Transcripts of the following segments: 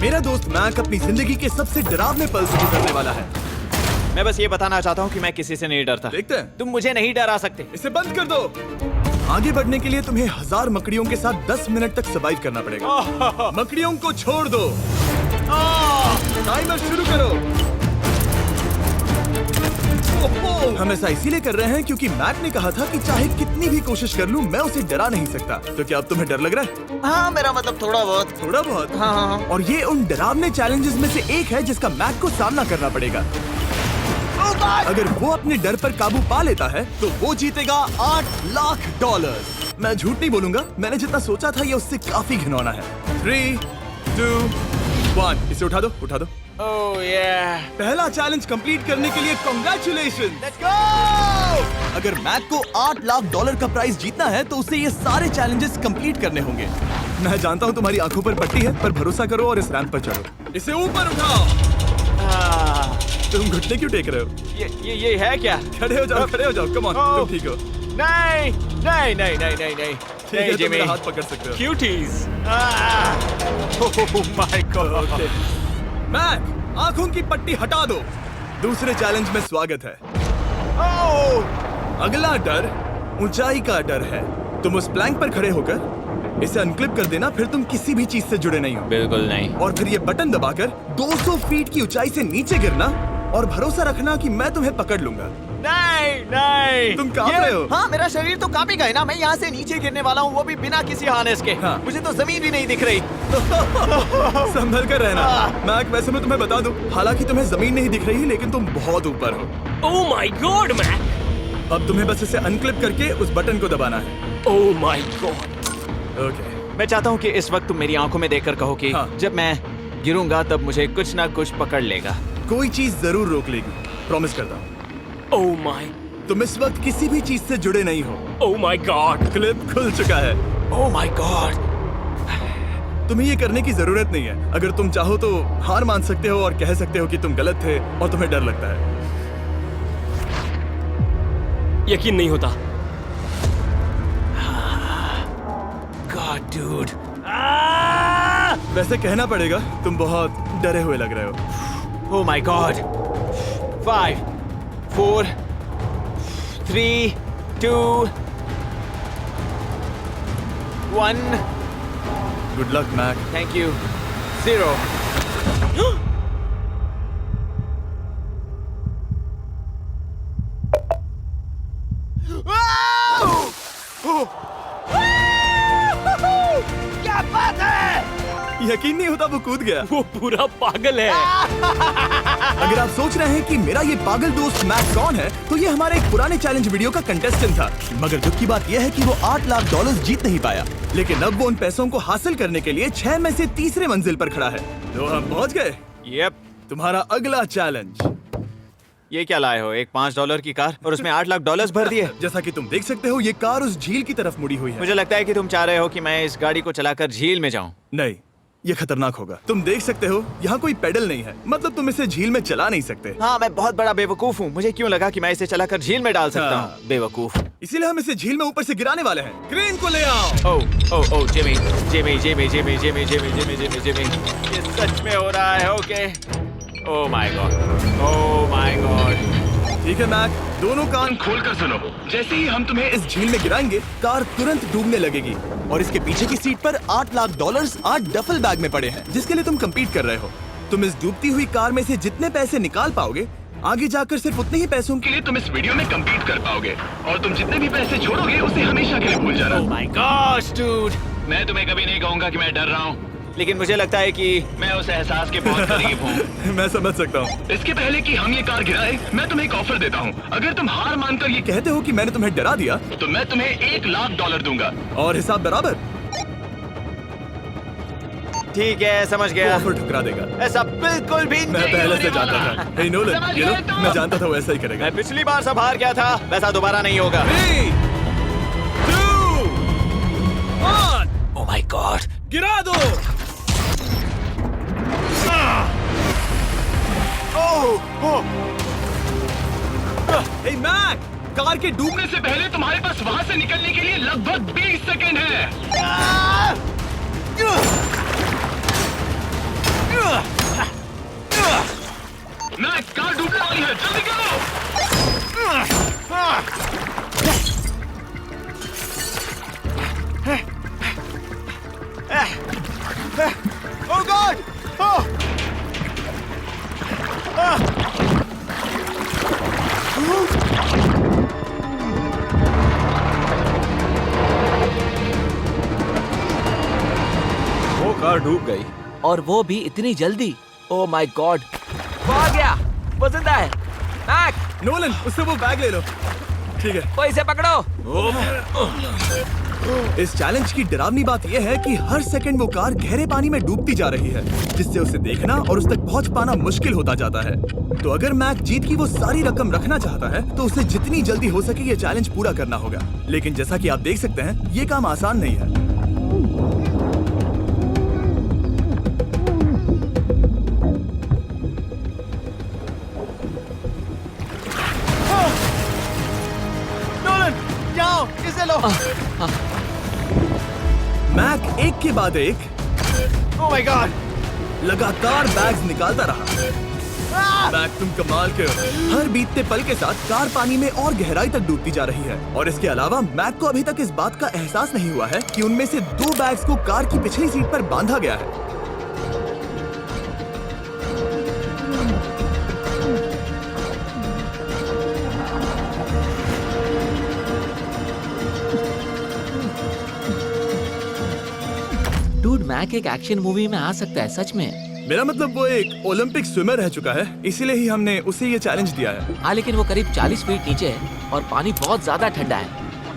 मेरा दोस्त मैक अपनी जिंदगी के सबसे डरावने पल से गुजरने वाला है। मैं बस ये बताना चाहता हूँ कि मैं किसी से नहीं डरता। देखते हैं। तुम मुझे नहीं डरा सकते। इसे बंद कर दो। आगे बढ़ने के लिए तुम्हें 1000 मकड़ियों के साथ 10 मिनट तक सर्वाइव करना पड़ेगा। मकड़ियों को छोड़ दो। टाइमर शुरू करो। हम ऐसा इसीलिए कर रहे हैं क्योंकि मैक ने कहा था कि चाहे कितनी भी कोशिश कर लूं, मैं उसे डरा नहीं सकता। तो क्या अब तुम्हें डर लग रहा है? हाँ, मेरा मतलब थोड़ा बहुत। थोड़ा बहुत? हाँ। और ये उन डरावने चैलेंजेस में से एक है जिसका मैक को सामना करना पड़ेगा। अगर वो अपने डर पर काबू पा लेता है तो वो जीतेगा $8 लाख। मैं झूठ नहीं बोलूंगा, मैंने जितना सोचा था ये उससे काफी घिनौना है। 3, 2, 1, इसे उठा दो, उठा दो। ओह yeah. पहला चैलेंज कंप्लीट करने के लिए कांग्रेचुलेशन। Let's go! अगर मैक को $8 लाख का प्राइज जीतना है तो उसे ये सारे चैलेंजेस कंप्लीट करने होंगे। मैं जानता हूँ तुम्हारी आंखों पर पट्टी है, पर भरोसा करो और इस रैंप पर चढ़ो। इसे ऊपर उठाओ। तुम घुटने क्यों टेक रहे हो? ये है क्या? खड़े हो जाओ, खड़े हो जाओ। कम ऑन, तुम ठीक हो? नहीं नहीं नहीं नहीं नहीं नहीं। ठीक है, तुम मेरा हाथ पकड़ सकते हो। Cuties. Oh my God. Mac, आंखों की पट्टी हटा दो। दूसरे चैलेंज में स्वागत है। अगला डर ऊंचाई का डर है। तुम उस प्लैंक पर खड़े होकर इसे अनक्लिप कर देना, फिर तुम किसी भी चीज से जुड़े नहीं हो। बिल्कुल नहीं। और फिर ये बटन दबाकर 200 फीट की ऊंचाई से नीचे गिरना और भरोसा रखना कि मैं तुम्हें पकड़ लूंगा। नहीं नहीं। तुम कांप रहे हो? हाँ, मेरा शरीर तो कांपेगा ही ना। मैं यहाँ से नीचे गिरने वाला हूँ, वो भी बिना किसी हार्नेस के। हाँ। मुझे तो जमीन भी नहीं दिख रही। संभल कर रहना। मैक, वैसे मैं तुम्हें बता दूं, हालांकि तुम्हें जमीन नहीं दिख रही, लेकिन तुम बहुत ऊपर हो। Oh my God, Mac! अब तुम्हें बस इसे अनक्लिप करके उस बटन को दबाना है। Oh my God! ओके। मैं चाहता हूँ कि इस वक्त तुम मेरी आंखों में देखकर कहो कि हाँ। जब मैं गिरूंगा तब मुझे कुछ ना कुछ पकड़ लेगा। कोई चीज जरूर रोक लेगी, प्रॉमिस करता हूँ। Oh my! तुम इस वक्त किसी भी चीज से जुड़े नहीं हो। Oh my God! क्लिप खुल चुका है। Oh my God. तुम्हें ये करने की जरूरत नहीं है। अगर तुम चाहो तो हार मान सकते हो और कह सकते हो कि तुम गलत थे और तुम्हें डर लगता है। यकीन नहीं होता। God, dude. वैसे कहना पड़ेगा, तुम बहुत डरे हुए लग रहे हो। Oh my God. 5, 4, 3, 2, 1. Good luck Mac. Thank you. 0. क्या बात है? यकीन नहीं होता वो कूद गया। वो पूरा पागल है। अगर आप सोच रहे हैं कि मेरा ये पागल दोस्त मैक कौन है, तो ये हमारे एक पुराने चैलेंज वीडियो का कंटेस्टेंट था। मगर दुख की बात यह है कि वो $8 लाख जीत नहीं पाया, लेकिन अब वो उन पैसों को हासिल करने के लिए 6 में से तीसरे मंजिल पर खड़ा है। तो हम पहुंच गए। Yep. तुम्हारा अगला चैलेंज। ये क्या लाए हो? एक $5 की कार और उसमें $8 लाख भर दिए? जैसा कि तुम देख सकते हो, ये कार उस झील की तरफ मुड़ी हुई है। मुझे लगता है कि तुम चाह रहे हो कि मैं इस गाड़ी को चलाकर झील में जाऊं। नहीं, ये खतरनाक होगा। तुम देख सकते हो, यहाँ कोई पेडल नहीं है, मतलब तुम इसे झील में चला नहीं सकते। हाँ, मैं बहुत बड़ा बेवकूफ हूँ। मुझे क्यों लगा कि मैं इसे चलाकर झील में डाल सकता हाँ। हूँ? बेवकूफ। इसीलिए हम इसे झील में ऊपर से गिराने वाले हैं। क्रेन को ले आओ। Oh Jimmy Jimmy Jimmy Jimmy Jimmy Jimmy Jimmy Jimmy Jimmy, ये सच में हो रहा है? Okay. Oh my god, oh my god. ठीक है मैक, दोनों कान खोलकर सुनो। जैसे ही हम तुम्हें इस झील में गिराएंगे, कार तुरंत डूबने लगेगी और इसके पीछे की सीट पर $8 लाख 8 डफल बैग में पड़े हैं, जिसके लिए तुम compete कर रहे हो। तुम इस डूबती हुई कार में से जितने पैसे निकाल पाओगे, आगे जाकर सिर्फ उतने ही पैसों के लिए तुम इस वीडियो में compete कर पाओगे। और तुम जितने भी पैसे छोड़ोगे, उसे हमेशा के लिए भूल जाना। Oh my gosh dude. मैं तुम्हें कभी नहीं कहूंगा कि मैं डर रहा हूँ। लेकिन मुझे लगता है कि मैं उस एहसास के बहुत करीब हूँ। मैं समझ सकता हूँ। इसके पहले कि हम ये कार गिराए, मैं तुम्हें एक ऑफर देता हूँ। अगर तुम हार मानकर ये कहते हो कि मैंने तुम्हें डरा दिया, तो मैं तुम्हें $1 लाख दूंगा। और हिसाब बराबर। ठीक है, समझ वो गया। ऑफर ठुकरा देगा। ऐसा बिल्कुल भी मैं नहीं पहले होने से जानता वाला। था। हे नोलन, समझ ये लो, गए तुम? मैं जानता था वो ऐसा ही करेगा। मैं पिछली बार सब हार गया था, वैसा दोबारा नहीं होगा। 3, 2, 1, ओह माय गॉड। गिरा दो। हे मैक, कार के डूबने से पहले तुम्हारे पास वहाँ से निकलने के लिए लगभग 20 सेकेंड है। मैक, कार डूबने वाली है, जल्दी करो। Oh God! Oh! वो कार डूब गई। और वो भी इतनी जल्दी। ओ माय गॉड, वो आ गया, वो जिंदा है। मैक, नोलन, उससे वो बैग ले लो। ठीक है। वो इसे पकड़ो। इस चैलेंज की डरावनी बात यह है कि हर सेकंड वो कार गहरे पानी में डूबती जा रही है, जिससे उसे देखना और उस तक पहुंच पाना मुश्किल होता जाता है। तो अगर मैक जीत की वो सारी रकम रखना चाहता है तो उसे जितनी जल्दी हो सके ये चैलेंज पूरा करना होगा। लेकिन जैसा कि आप देख सकते हैं, ये काम आसान नहीं है। नोलन, जाओ, इसे लो। मैक एक के बाद एक Oh my God! लगातार बैग्स निकालता रहा। मैक, तुम कमाल के हो। हर बीतते पल के साथ कार पानी में और गहराई तक डूबती जा रही है, और इसके अलावा मैक को अभी तक इस बात का एहसास नहीं हुआ है कि उनमें से 2 बैग्स को कार की पिछली सीट पर बांधा गया है। डूड, मैक एक एक्शन मूवी में आ सकता है, सच में। मेरा मतलब वो एक ओलंपिक स्विमर रह चुका है, इसीलिए ही हमने उसे ये चैलेंज दिया है। हाँ, लेकिन वो करीब 40 फीट नीचे है और पानी बहुत ज्यादा ठंडा है।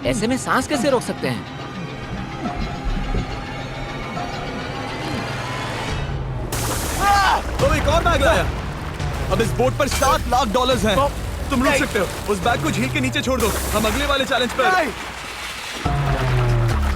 ऐसे में सांस कैसे रोक सकते हैं? तो एक और बैग लाया। अब इस बोट पर $7 लाख हैं। तुम रुक सकते हो। उस बैग को झील के नीचे छोड़ दो। हम अगले वाले चैलेंज पर।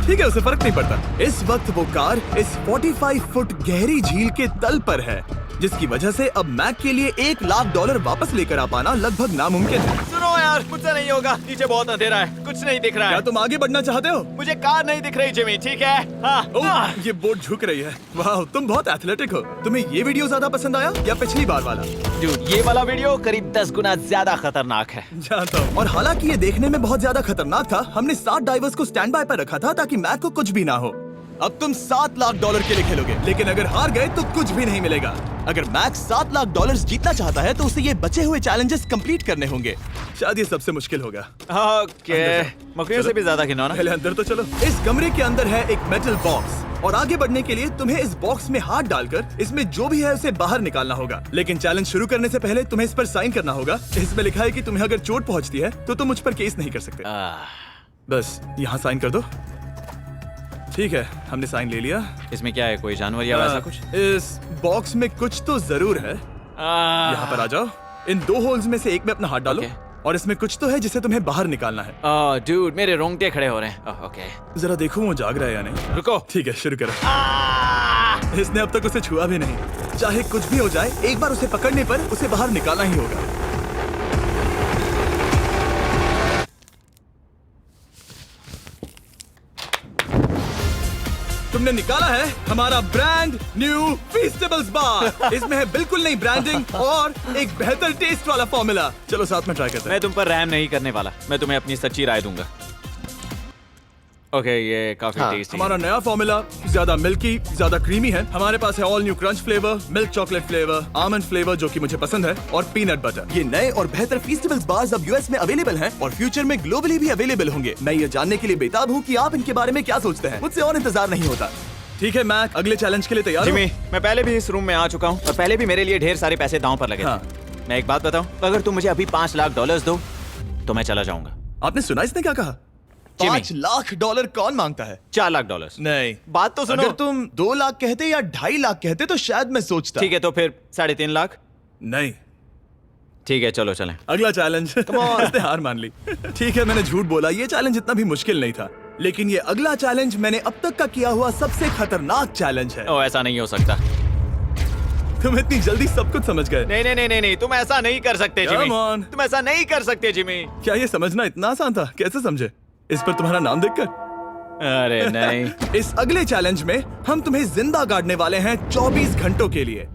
ठीक है, उसे फर्क नहीं पड़ता। इस वक्त वो कार इस 45 फुट गहरी झील के तल पर है, जिसकी वजह से अब मैक के लिए $1 लाख वापस लेकर आ पाना लगभग नामुमकिन है। सुनो यार, मुझसे नहीं होगा। नीचे बहुत अंधेरा है, कुछ नहीं दिख रहा क्या है। तुम आगे बढ़ना चाहते हो? मुझे कार नहीं दिख रही जिमी, ठीक है? हाँ। ओह, ये बोट झुक रही है। वाह, तुम बहुत एथलेटिक हो। तुम्हें ये वीडियो ज्यादा पसंद आया या पिछली बार वाला? Dude, ये वाला वीडियो करीब 10 गुना ज्यादा खतरनाक है। जानता हूँ। और हालांकि ये देखने में बहुत ज्यादा खतरनाक था, हमने 7 डाइवर्स को स्टैंड बाय पर रखा था ताकि मैक को कुछ भी ना हो। अब तुम $7 लाख के लिए खेलोगे, लेकिन अगर हार गए तो कुछ भी नहीं मिलेगा। अगर मैक $7 लाख जीतना चाहता है तो उसे ये बचे हुए चैलेंजेस कंप्लीट करने होंगे। शायद ये सबसे मुश्किल होगा। ओके, मकड़ियों से भी ज्यादा खिलौना। पहले अंदर तो चलो। इस कमरे के अंदर है एक मेटल बॉक्स, और आगे बढ़ने के लिए तुम्हें इस बॉक्स में हाथ डालकर इसमें जो भी है उसे बाहर निकालना होगा। लेकिन चैलेंज शुरू करने से पहले तुम्हें इस पर साइन करना होगा। इसमें लिखा है कि तुम्हें अगर चोट पहुंचती है तो तुम मुझ पर केस नहीं कर सकते। बस यहाँ साइन कर दो। ठीक है, हमने साइन ले लिया। इसमें क्या है, कोई जानवर या वैसा कुछ? इस बॉक्स में कुछ तो जरूर है। यहाँ पर आ जाओ। इन 2 होल्स में से एक में अपना हाथ डालो। और इसमें कुछ तो है जिसे तुम्हें बाहर निकालना है। डूड, मेरे रोंगटे खड़े हो रहे हैं। ओके, जरा देखो वो जाग रहा है या नहीं। रुको। ठीक है, शुरू करो। इसने अब तक उसे छुआ भी नहीं। चाहे कुछ भी हो जाए, एक बार उसे पकड़ने पर उसे बाहर निकालना ही होगा। तुमने निकाला है हमारा ब्रांड न्यू फीस्टेबल्स बार। इसमें है बिल्कुल नई ब्रांडिंग और एक बेहतर टेस्ट वाला फॉर्मूला। चलो साथ में ट्राई करते हैं। मैं तुम पर रहम नहीं करने वाला। मैं तुम्हें अपनी सच्ची राय दूंगा। ओके, ये काफी टेस्टी हमारा नया फॉर्मूला ज्यादा मिल्की, ज्यादा क्रीमी है। हमारे पास है all new crunch flavour, milk chocolate flavour, almond flavour जो कि मुझे पसंद है, और पीनट बटर। ये नए और बेहतर फीस्टेबल्स बार्स अब यूएस में अवेलेबल हैं और फ्यूचर में ग्लोबली भी अवेलेबल होंगे। मैं ये जानने के लिए बेताब हूँ कि आप इनके बारे में क्या सोचते हैं। मुझसे और इंतजार नहीं होता। ठीक है मैक, अगले चैलेंज के लिए तैयार हो? जिमी, मैं पहले भी इस रूम में आ चुका हूँ और पहले भी मेरे लिए ढेर सारे पैसे दांव पर लगे थे। मैं एक बात बताऊं, अगर तुम मुझे अभी $5 लाख दो तो मैं चला जाऊंगा। आपने सुना इसने क्या कहा? $5 लाख कौन मांगता है? $4 लाख। नहीं, बात तो सुनो। अगर तुम 2 लाख कहते या 2.5 लाख कहते तो शायद मैं सोचता। ठीक है, तो फिर 3.5 लाख। नहीं, ठीक है, चलो चलें। अगला चैलेंज। इसने हार मान ली। ठीक है, मैंने झूठ बोला। ये चैलेंज इतना भी मुश्किल नहीं था, लेकिन ये अगला चैलेंज मैंने अब तक का किया हुआ सबसे खतरनाक चैलेंज है। ओ, ऐसा नहीं हो सकता। तुम इतनी जल्दी सब कुछ समझ गए। नहीं नहीं नहीं नहीं नहीं, तुम ऐसा नहीं कर सकते जिमी। Come on. तुम ऐसा नहीं कर सकते जिमी। क्या ये समझना इतना आसान था? कैसे समझे? इस पर तुम्हारा नाम देखकर? अरे नहीं। इस अगले चैलेंज में हम तुम्हें जिंदा गाड़ने वाले हैं 24 घंटों के लिए।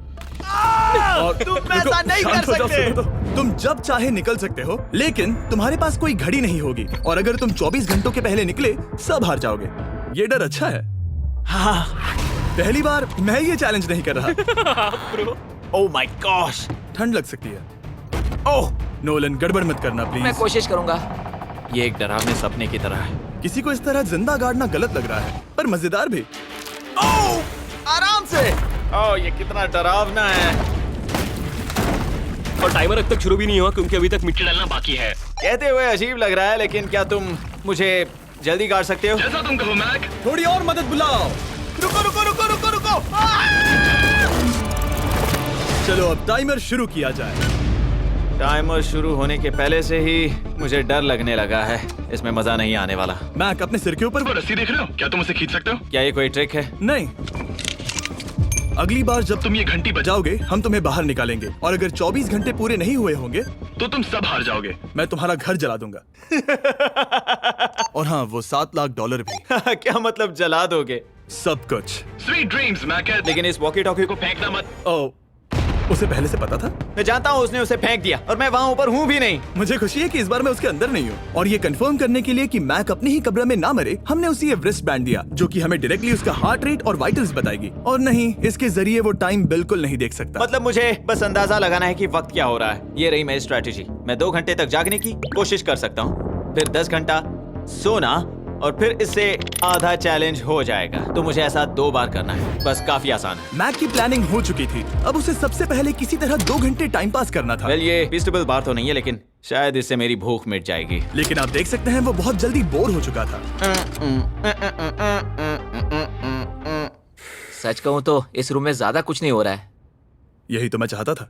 और तुम रुको, ऐसा नहीं शांत कर हो जाओ, सकते। सुनो तो। तुम जब चाहे निकल सकते हो, लेकिन तुम्हारे पास कोई घड़ी नहीं होगी और अगर तुम 24 घंटों के पहले निकले सब हार जाओगे। ये डर अच्छा है। हाँ। पहली बार मैं ये चैलेंज नहीं कर रहा। Oh my gosh. ठंड लग सकती है। ओह, नोलन गड़बड़ मत करना मैं प्लीज। कोशिश करूंगा। ये एक डरावने सपने की तरह है। किसी को इस तरह जिंदा गाड़ना गलत लग रहा है, पर मजेदार भी। आराम से। ओह, ये कितना डरावना है। और टाइमर अब तक शुरू भी नहीं हुआ क्योंकि अभी तक मिट्टी डलना बाकी है। कहते हुए अजीब लग रहा है, लेकिन क्या तुम मुझे जल्दी गाड़ सकते हो? जैसा तुम कहो मैक। थोड़ी और मदद बुलाओ। रुको रुको रुको रुको रुको। चलो अब टाइमर शुरू किया जाए। टाइमर शुरू होने के पहले से ही मुझे डर लगने लगा है। इसमें मजा नहीं आने वाला। मैक अपने सिर के ऊपर वो रस्सी देख रहे हो? क्या तुम उसे खींच सकते हो? क्या ये कोई ट्रिक है? नहीं। अगली बार जब तुम ये घंटी बजाओगे हम तुम्हें बाहर निकालेंगे और अगर 24 घंटे पूरे नहीं हुए होंगे तो तुम सब हार जाओगे। मैं तुम्हारा घर जला दूंगा। और हाँ, वो $7 लाख भी। क्या मतलब जला दोगे? सब कुछ। Sweet dreams Mac. लेकिन इस वॉकी टॉकी को फेंकना मत। ओ, उसे पहले से पता था? मैं जानता हूँ उसने उसे फेंक दिया और मैं वहाँ ऊपर हूँ भी नहीं। मुझे खुशी है कि इस बार मैं उसके अंदर नहीं हूँ। और ये कंफर्म करने के लिए कि मैक अपने ही कब्र में ना मरे, हमने उसे ये रिस्ट बैंड दिया जो कि हमें डायरेक्टली उसका हार्ट रेट और वाइटल्स बताएगी। और नहीं, इसके जरिए वो टाइम बिल्कुल नहीं देख सकता। मतलब मुझे बस अंदाजा लगाना है कि वक्त क्या हो रहा है। ये रही मेरी स्ट्रेटेजी। मैं 2 घंटे तक जागने की कोशिश कर सकता हूँ, फिर 10 घंटा सोना और फिर इससे आधा चैलेंज हो जाएगा। तो मुझे ऐसा 2 बार करना है। बस काफी आसान है। मैक की प्लानिंग हो चुकी थी। अब उसे सबसे पहले किसी तरह 2 घंटे टाइम पास करना था। वेल, ये फीस्टेबल बार तो नहीं है, लेकिन शायद इससे मेरी भूख मिट जाएगी। लेकिन आप देख सकते हैं वो बहुत जल्दी बोर हो चुका था। सच कहूँ तो इस रूम में ज्यादा कुछ नहीं हो रहा है। यही तो मैं चाहता था।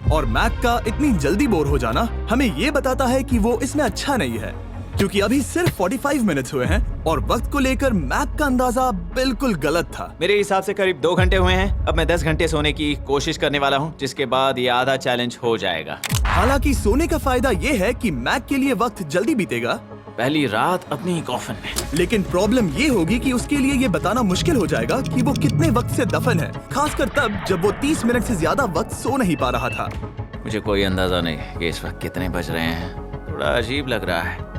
और मैक का इतनी जल्दी बोर हो जाना हमें ये बताता है कि वो इसमें अच्छा नहीं है, क्योंकि अभी सिर्फ 45 मिनट्स हुए हैं और वक्त को लेकर मैक का अंदाजा बिल्कुल गलत था। मेरे हिसाब से करीब 2 घंटे हुए हैं। अब मैं 10 घंटे सोने की कोशिश करने वाला हूँ, जिसके बाद ये आधा चैलेंज हो जाएगा। हालांकि सोने का फायदा ये है कि मैक के लिए वक्त जल्दी बीतेगा, पहली रात अपनी कॉफिन में। लेकिन प्रॉब्लम ये होगी कि उसके लिए ये बताना मुश्किल हो जाएगा कि वो कितने वक्त से दफन है, खासकर तब जब वो 30 मिनट से ज्यादा वक्त सो नहीं पा रहा था। मुझे कोई अंदाजा नहीं कि इस वक्त कितने बज रहे हैं। थोड़ा अजीब लग रहा है।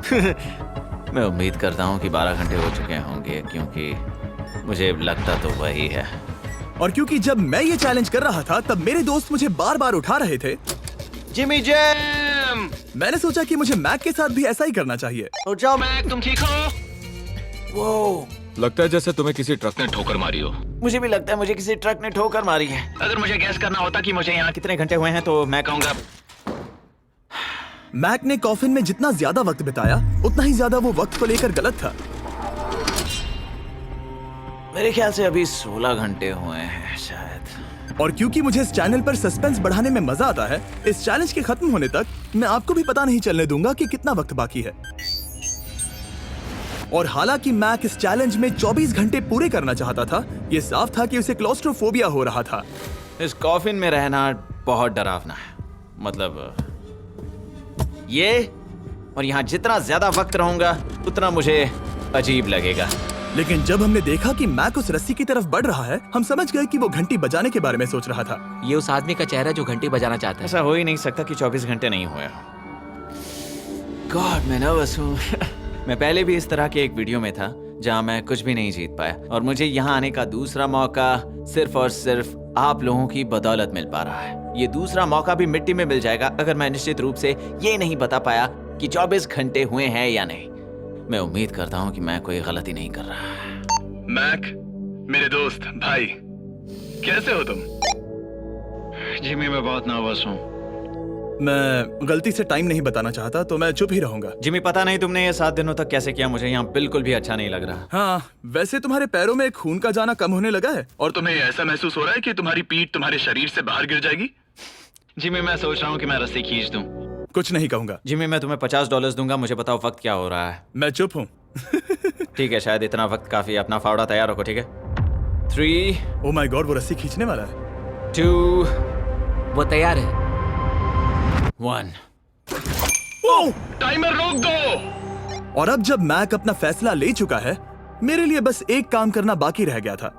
मैं उम्मीद करता हूँ कि 12 घंटे हो चुके होंगे, क्योंकि मुझे लगता तो वही है। और क्योंकि जब मैं ये चैलेंज कर रहा था तब मेरे दोस्त मुझे बार बार उठा रहे थे, जिमी जैम। मैंने सोचा कि मुझे मैक के साथ भी ऐसा ही करना चाहिए। उठ जाओ। मैक तुम ठीक हो? वो लगता है जैसे तुम्हें किसी ट्रक ने ठोकर मारी हो। मुझे भी लगता है मुझे किसी ट्रक ने ठोकर मारी है। अगर मुझे गैस करना होता कि मुझे यहाँ कितने घंटे हुए हैं तो मैं कहूँगा मैक ने कॉफिन में जितना ज्यादा वक्त बिताया उतना ही ज्यादा वो वक्त को लेकर गलत था। मेरे ख्याल से अभी 16 घंटे हुए हैं शायद। और क्योंकि मुझे इस चैनल पर सस्पेंस बढ़ाने में मजा आता है, इस चैलेंज के खत्म होने तक मैं आपको भी पता नहीं चलने दूंगा कि कितना वक्त बाकी है। और हालांकि मैक इस चैलेंज में 24 घंटे पूरे करना चाहता था, ये साफ था कि उसे क्लॉस्ट्रोफोबिया हो रहा था। इस कॉफिन में रहना बहुत डरावना है। मतलब ये, और यहाँ जितना ज्यादा वक्त रहूंगा उतना मुझे अजीब लगेगा। लेकिन जब हमने देखा कि मैक उस रस्सी की तरफ बढ़ रहा है, हम समझ गए कि वो घंटी बजाने के बारे में सोच रहा था। ये उस आदमी का चेहरा जो घंटी बजाना चाहता है। ऐसा हो ही नहीं सकता कि 24 घंटे नहीं हुए। गॉड, मैं नर्वस हूँ। मैं पहले भी इस तरह के एक वीडियो में था जहाँ मैं कुछ भी नहीं जीत पाया, और मुझे यहाँ आने का दूसरा मौका सिर्फ और सिर्फ आप लोगों की बदौलत मिल पा रहा है। ये दूसरा मौका भी मिट्टी में मिल जाएगा अगर मैं निश्चित रूप से ये नहीं बता पाया कि 24 घंटे हुए हैं या नहीं। मैं उम्मीद करता हूँ कि मैं कोई गलती नहीं कर रहा। मैक, मेरे दोस्त भाई, कैसे हो तुम? जिमी, मैं बहुत नर्वस हूँ। मैं गलती से टाइम नहीं बताना चाहता तो मैं चुप ही रहूंगा। जिमी, पता नहीं तुमने ये 7 दिनों तक कैसे किया। मुझे यहाँ बिल्कुल भी अच्छा नहीं लग रहा। हाँ, वैसे तुम्हारे पैरों में खून का जाना कम होने लगा है। और तुम्हें ऐसा महसूस हो रहा है कि तुम्हारी पीठ तुम्हारे शरीर से बाहर गिर जाएगी? जिमी, मैं सोच रहा हूँ कि मैं रस्सी खींच दूं। कुछ नहीं कहूंगा। जिमी, मैं तुम्हें $50 दूंगा। मुझे बताओ वक्त क्या हो रहा है। मैं चुप हूँ। ठीक है, शायद इतना वक्त काफी है। अपना फावड़ा तैयार रखो, ठीक है? 3, ओ माय गॉड, वो रस्सी खींचने वाला है। 2, वो तैयार है। 1। टाइमर रोक दो। और अब जब मैक अपना फैसला ले चुका है, मेरे लिए बस एक काम करना बाकी रह गया था।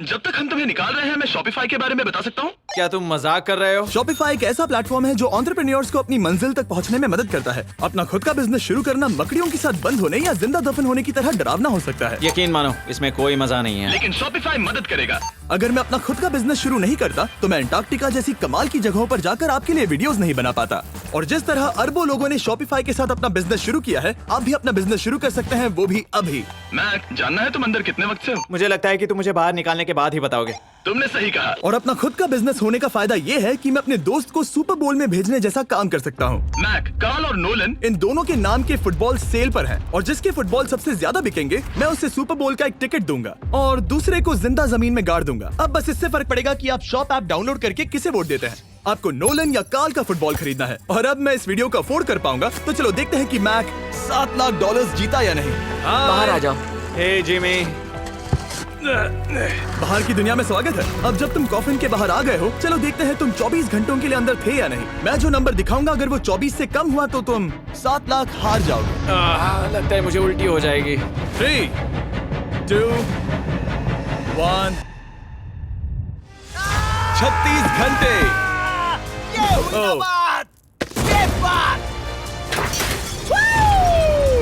जब तक हम तुम्हें निकाल रहे हैं, मैं शॉपिफाई के बारे में बता सकता हूँ। क्या तुम मजाक कर रहे हो? Shopify एक ऐसा प्लेटफॉर्म है जो एंटरप्रेन्योर्स को अपनी मंजिल तक पहुंचने में मदद करता है। अपना खुद का बिजनेस शुरू करना मकड़ियों के साथ बंद होने या जिंदा दफन होने की तरह डरावना हो सकता है। यकीन मानो इसमें कोई मजा नहीं है। लेकिन Shopify मदद करेगा। अगर मैं अपना खुद का बिजनेस शुरू नहीं करता तो मैं अंटार्कटिका जैसी कमाल की जगहों पर जाकर आपके लिए वीडियोस नहीं बना पाता। और जिस तरह अरबों लोगों ने Shopify के साथ अपना बिजनेस शुरू किया है, आप भी अपना बिजनेस शुरू कर सकते हैं, वो भी अभी। मैक, जानना है तुम अंदर कितने वक्त से हो? मुझे लगता है कि तुम मुझे बाहर निकालने के बाद ही बताओगे। तुमने सही कहा। और अपना खुद का बिजनेस होने का फायदा ये है कि मैं अपने दोस्त को सुपर बोल में भेजने जैसा काम कर सकता हूँ। मैक, कार्ल और नोलन इन दोनों के नाम के फुटबॉल सेल पर हैं और जिसके फुटबॉल सबसे ज्यादा बिकेंगे मैं उसे सुपर बोल का एक टिकट दूंगा और दूसरे को जिंदा जमीन में गाड़ दूंगा। अब बस इससे फर्क पड़ेगा कि आप शॉप ऐप डाउनलोड करके किसे वोट देते हैं। आपको नोलन या कार्ल का फुटबॉल खरीदना है। और अब मैं इस वीडियो को अफोर्ड कर पाऊंगा, तो चलो देखते हैं कि मैक $7 लाख जीता या नहीं। बाहर आ जाओ। हे जिमी, बाहर की दुनिया में स्वागत है। अब जब तुम कॉफिन के बाहर आ गए हो, चलो देखते हैं तुम 24 घंटों के लिए अंदर थे या नहीं। मैं जो नंबर दिखाऊंगा अगर वो 24 से कम हुआ तो तुम 7 लाख हार जाओगे। लगता है मुझे उल्टी हो जाएगी। 3, 2, 1। 36 घंटे।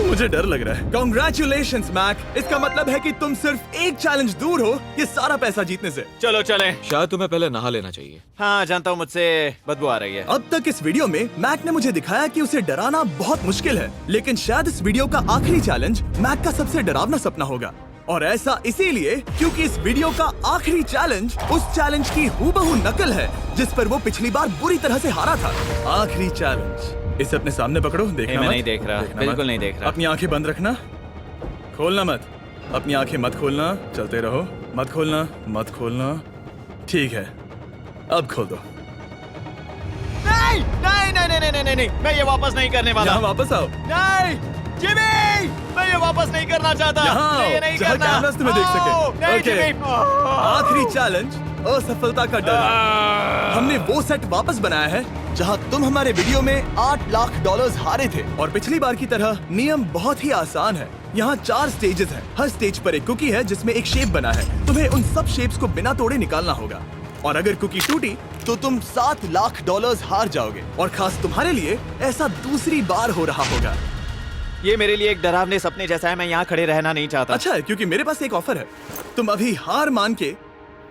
मुझे डर लग रहा है। Congratulations, Mac. इसका मतलब है कि तुम सिर्फ एक चैलेंज दूर हो ये सारा पैसा जीतने से। चलो चलें। शायद तुम्हें पहले नहा लेना चाहिए। हाँ जानता हूँ, मुझसे बदबू आ रही है। अब तक इस वीडियो में मैक ने मुझे दिखाया कि उसे डराना बहुत मुश्किल है, लेकिन शायद इस वीडियो का आखिरी चैलेंज मैक का सबसे डरावना सपना होगा। और ऐसा इसीलिए क्योंकि इस वीडियो का आखिरी चैलेंज उस चैलेंज की हूबहू नकल है जिस पर वो पिछली बार बुरी तरह से हारा था। आखिरी चैलेंज। इसे अपने सामने पकड़ो, देखना मैं मत। नहीं देख रहा, देखना बिल्कुल मत। नहीं देख रहा। अपनी आंखें बंद रखना, खोलना मत। अपनी आंखें मत खोलना, चलते रहो। मत खोलना, मत खोलना। ठीक है, अब खोल दो। नहीं नहीं नहीं नहीं नहीं नहीं, मैं ये वापस नहीं करने वाला। यहाँ वापस आओ। नहीं जिमी, मैं ये वापस नहीं करना चाहता। यहाँ मैं ये आओ, नहीं जहाँ करना। कैमरास तुम्हें देख सके। ओह, नहीं ओके। जिमी। आखिरी चैलेंज असफलता का डर। हमने वो सेट वापस बनाया है जहां तुम हमारे वीडियो में $8 लाख हारे थे। और पिछली बार की तरह नियम बहुत ही आसान है। यहाँ 4 स्टेजेस हैं। हर स्टेज पर एक कुकी है जिसमें एक शेप बना है। तुम्हें उन सब शेप्स को बिना तोड़े निकालना होगा। और अगर कुकी टूटी तो तुम $7 लाख हार जाओगे। और खास तुम्हारे लिए ऐसा दूसरी बार हो रहा होगा। ये मेरे लिए एक डरावने सपने जैसा है। मैं यहाँ खड़े रहना नहीं चाहता। अच्छा है क्योंकि मेरे पास एक ऑफर है। तुम अभी हार मान के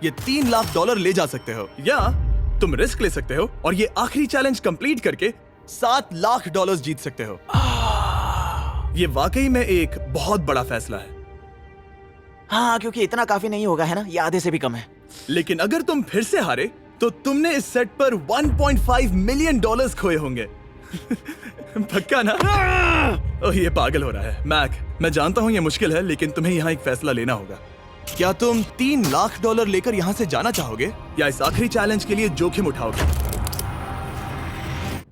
ये $3 लाख ले जा सकते हो, या तुम रिस्क ले सकते हो और ये आखिरी चैलेंज कंप्लीट करके $7 लाख जीत सकते हो। ये वाकई में एक बहुत बड़ा फैसला है। हाँ, क्योंकि इतना काफी नहीं होगा, है ना? ये आधे से भी कम है। लेकिन अगर तुम फिर से हारे तो तुमने इस सेट पर $1.5 मिलियन खोए होंगे। पक्का ना? ओह, ये पागल हो रहा है। मैक, मैं जानता हूँ ये मुश्किल है, लेकिन तुम्हें यहाँ एक फैसला लेना होगा। क्या तुम $3 लाख लेकर यहाँ से जाना चाहोगे या इस आखिरी चैलेंज के लिए जोखिम उठाओगे?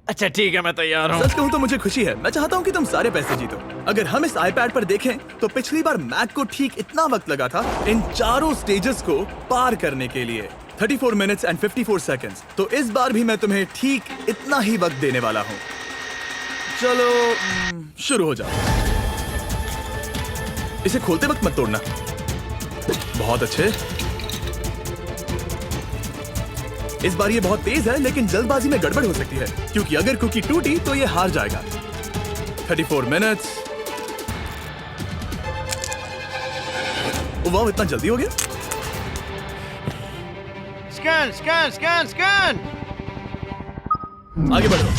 अच्छा ठीक है, मैं तैयार हूँ। सच कहूँ तो मुझे खुशी है। मैं चाहता हूँ कि तुम सारे पैसे जीतो। अगर हम इस iPad पर देखें तो पिछली बार मैक को ठीक इतना वक्त लगा था इन चारों स्टेजेस को पार करने के लिए, 34 मिनट्स एंड 54 सेकंड्स। तो इस बार भी मैं तुम्हें ठीक इतना ही वक्त देने वाला हूँ। चलो शुरू हो जाओ। इसे खोलते वक्त मत तोड़ना। बहुत अच्छे। इस बार ये बहुत तेज है, लेकिन जल्दबाजी में गड़बड़ हो सकती है क्योंकि अगर कुकी टूटी तो ये हार जाएगा। 34 मिनट्स। वाह, इतना जल्दी हो गया। Scan scan scan scan. आगे बढ़ो।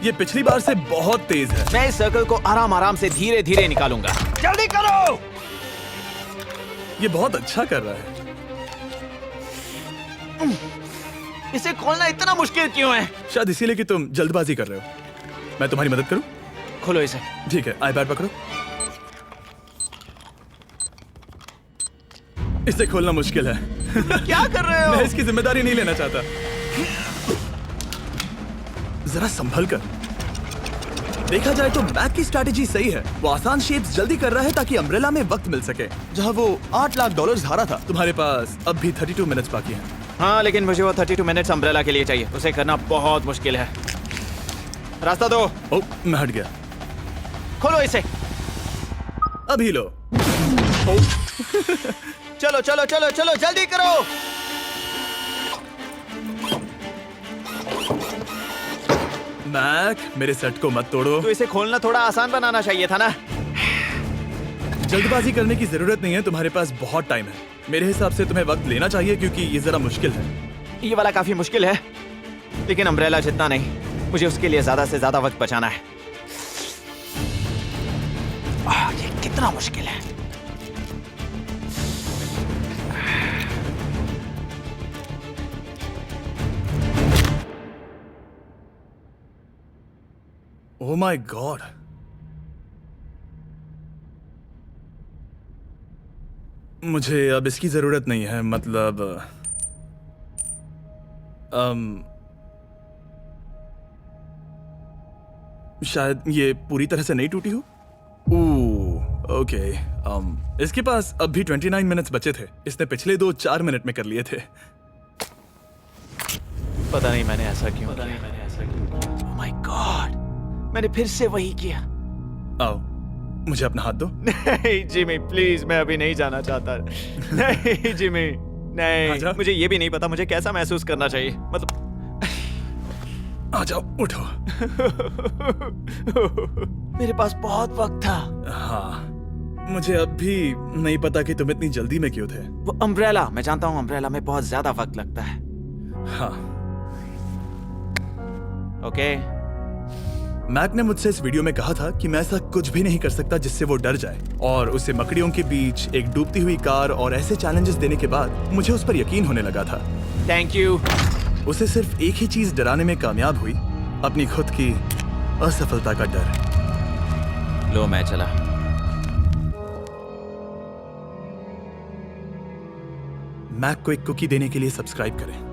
ये पिछली बार से बहुत तेज है। मैं इस सर्कल को आराम आराम से धीरे धीरे निकालूंगा। जल्दी करो। ये बहुत अच्छा कर रहा है। इसे खोलना इतना मुश्किल क्यों है? शायद इसीलिए कि तुम जल्दबाजी कर रहे हो। मैं तुम्हारी मदद करूं? खोलो इसे। ठीक है, iPad पकड़ो। इसे खोलना मुश्किल है। क्या कर रहे हो? मैं इसकी जिम्मेदारी नहीं लेना चाहता। जरा संभल कर। देखा जाए तो मैक की स्ट्रैटेजी सही है। वो आसान शेप्स जल्दी कर रहा है ताकि अम्ब्रेला में वक्त मिल सके। जहां वो $8 लाख हारा था, तुम्हारे पास अब भी 32 मिनट्स बाकी हैं। हाँ, लेकिन मुझे वो 32 मिनट्स अम्ब्रेला के लिए चाहिए। उसे करना बहुत मुश्किल है। रास्ता दो। ओह, मैं हट गया। खोलो इसे। अभी लो। ओह, चलो चलो चलो चलो जल्दी करो। मैक, मेरे सेट को मत तोड़ो। तो इसे खोलना थोड़ा आसान बनाना चाहिए था ना। जल्दबाजी करने की जरूरत नहीं है, तुम्हारे पास बहुत टाइम है। मेरे हिसाब से तुम्हें वक्त लेना चाहिए क्योंकि ये जरा मुश्किल है। ये वाला काफी मुश्किल है, लेकिन अम्ब्रेला जितना नहीं। मुझे उसके लिए ज्यादा से ज्यादा वक्त बचाना है। ये कितना मुश्किल है। ओह माय गॉड, मुझे अब इसकी जरूरत नहीं है। मतलब शायद ये पूरी तरह से नहीं टूटी हो। ओके, इसके पास अब भी 29 मिनट्स बचे थे। इसने पिछले 4 मिनट में कर लिए थे। पता नहीं मैंने ऐसा क्यों किया। ओह माय गॉड, मैंने फिर से वही किया। आओ, मुझे अपना हाथ दो। नहीं जिमी प्लीज, मैं अभी नहीं जाना चाहता। नहीं जिमी, नहीं। आजा। मुझे ये भी नहीं पता मुझे कैसा महसूस करना चाहिए। मतलब आ जाओ, उठो। मेरे पास बहुत वक्त था। हाँ, मुझे अब भी नहीं पता कि तुम इतनी जल्दी में क्यों थे। वो अम्ब्रेला, मैं जानता हूँ अम्ब्रेला में बहुत ज्यादा वक्त लगता है। हाँ, ओके। मैक ने मुझसे इस वीडियो में कहा था कि मैं ऐसा कुछ भी नहीं कर सकता जिससे वो डर जाए, और उसे मकड़ियों के बीच एक डूबती हुई कार और ऐसे चैलेंजेस देने के बाद मुझे उस पर यकीन होने लगा था। Thank you. उसे सिर्फ एक ही चीज डराने में कामयाब हुई, अपनी खुद की असफलता का डर। लो मैं चला। मैक को एक कुकी देने के लिए सब्सक्राइब करें।